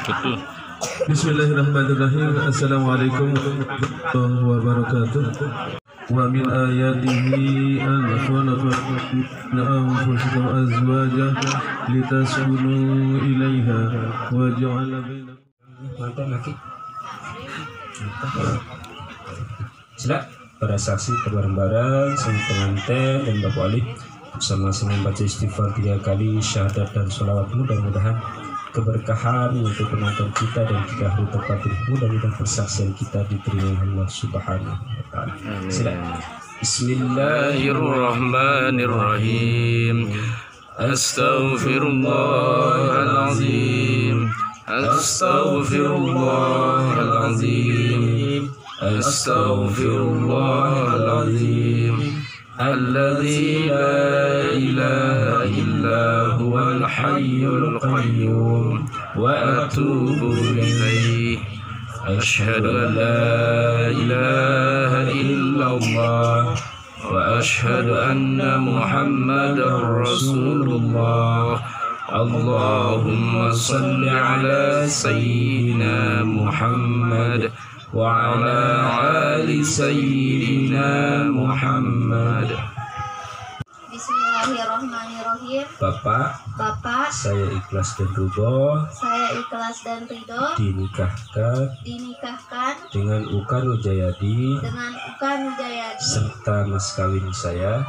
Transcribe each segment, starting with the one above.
Betul. Bismillahirrahmanirrahim. Assalamualaikum warahmatullahi wabarakatuh. Wa min ayatihi an khalaqa anfusakum azwajan litaskunu ilaiha wa ja'ala bainakum. Sila para saksi bareng-bareng sang pengantin dan Bapak Ali sama-sama membaca istighfar 3 kali, syahadat dan sholawat. Mudah-mudahan keberkahan untuk penonton kita dan kita hari tepat, mudah-mudahan persaksian kita diterima Allah Subhanahu wa taala. Sila. Bismillahirrahmanirrahim. Astaghfirullahalazim. Astaghfirullahalazim. Astaghfirullahalazim. Alladzi la ilaha illa huwal hayyul qayyum wa atubu ilaihi. Asyhadu an la ilaha illallah wa asyhadu anna Muhammadar Rasulullah. Allahumma salli ala sayyidina Muhammad wa ala ali sayyidina Muhammad. Bismillahirrahmanirrahim. Bapak, saya ikhlas dan ridho dinikahkan dengan Uka Nujayadi serta mas kawin saya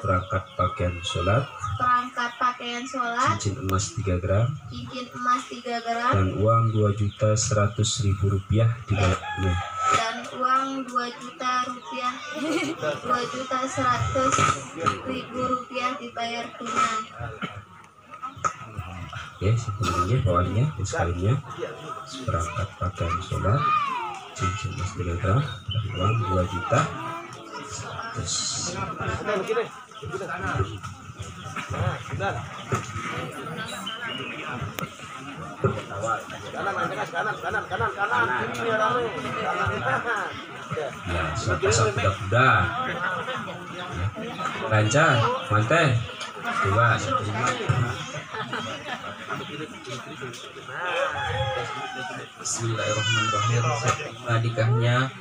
perangkat pakaian sholat cincin emas 3 gram dan uang 2.100.000 rupiah dibayar tunai. Oke, sebelumnya bawahnya mas kawinnya seperangkat pakaian sholat cincin emas 3 gram dan uang 2 juta. Ya, satu kuda lancar mantai 2 Bismillahirrahmanirrahim. Nikahnya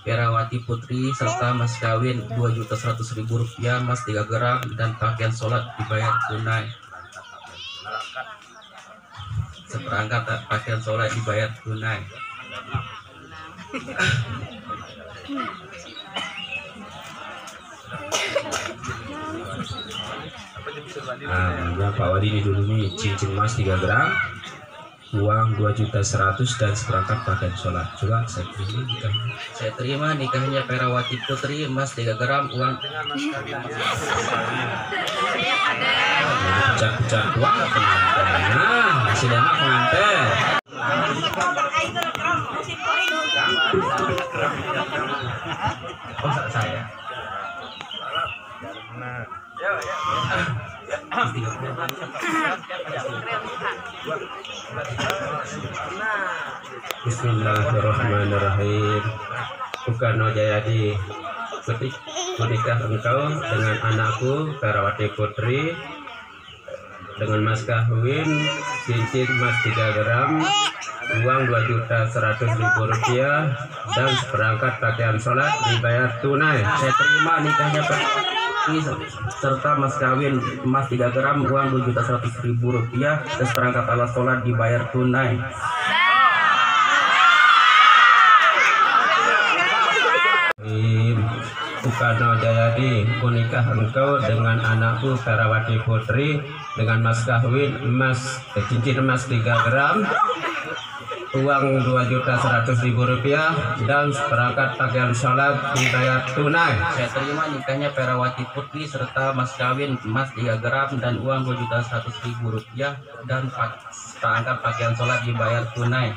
Perawati Putri serta mas kawin 2.100.000 rupiah, emas 3 gram dan pakaian sholat dibayar tunai. Seperangkat pakaian sholat dibayar tunai. Nah, Pak Wadi ini dulu nih, cincin emas 3 gram, uang 2.100.000 dan seperangkat pakaian sholat. Coba saya terima nikahnya. Saya terima nikahnya Perawati Putri, emas 3 gram, uang pecah-pecah uang pengantin. Nah, masih enak pengantin. Oh, saya. Bismillahirrahmanirrahim. Bukan Nujayadi, menikah engkau dengan anakku Perawati Putri dengan mas kawin cincin emas 3 gram, uang 2.100.000 rupiah dan seperangkat pakaian sholat dibayar tunai. Saya terima nikahnya serta mas kawin emas 3 gram, uang 2.100.000 rupiah dan seperangkat alat sholat dibayar tunai. Bukan Nujayadi, menikah engkau dengan anakku Perawati Putri dengan mas kawin cincin emas 3 gram, uang 2.100.000 rupiah dan seperangkat pakaian sholat dibayar tunai. Saya terima nikahnya Perawati Putri serta mas kawin emas 3 gram dan uang 2.100.000 rupiah dan seperangkat pakaian sholat dibayar tunai.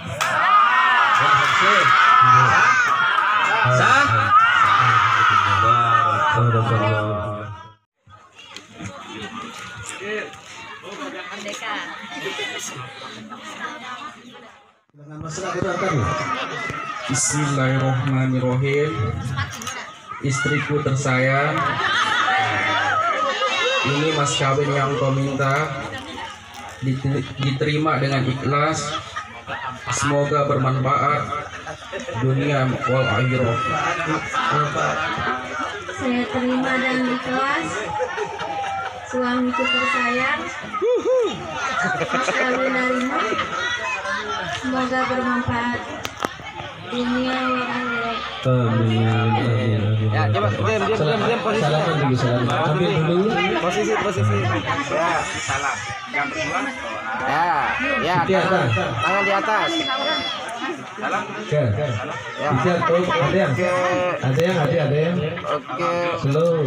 Merdeka. Bismillahirrahmanirrahim. Istriku tersayang, ini mas kawin yang kau minta diterima dengan ikhlas. Semoga bermanfaat dunia wal akhirah. Saya terima dan ikhlas. Suamiku tersayang, mas kawin darimu. Semoga bermanfaat dunia wal akhirat. Amin. Ya, coba diam posisi. Salaman dulu, salaman. Ambil dulu. Posisi. Ya, salam. Ya, tangan di atas. Salam. Oke. Jatuh. Ada yang. Oke. Slow.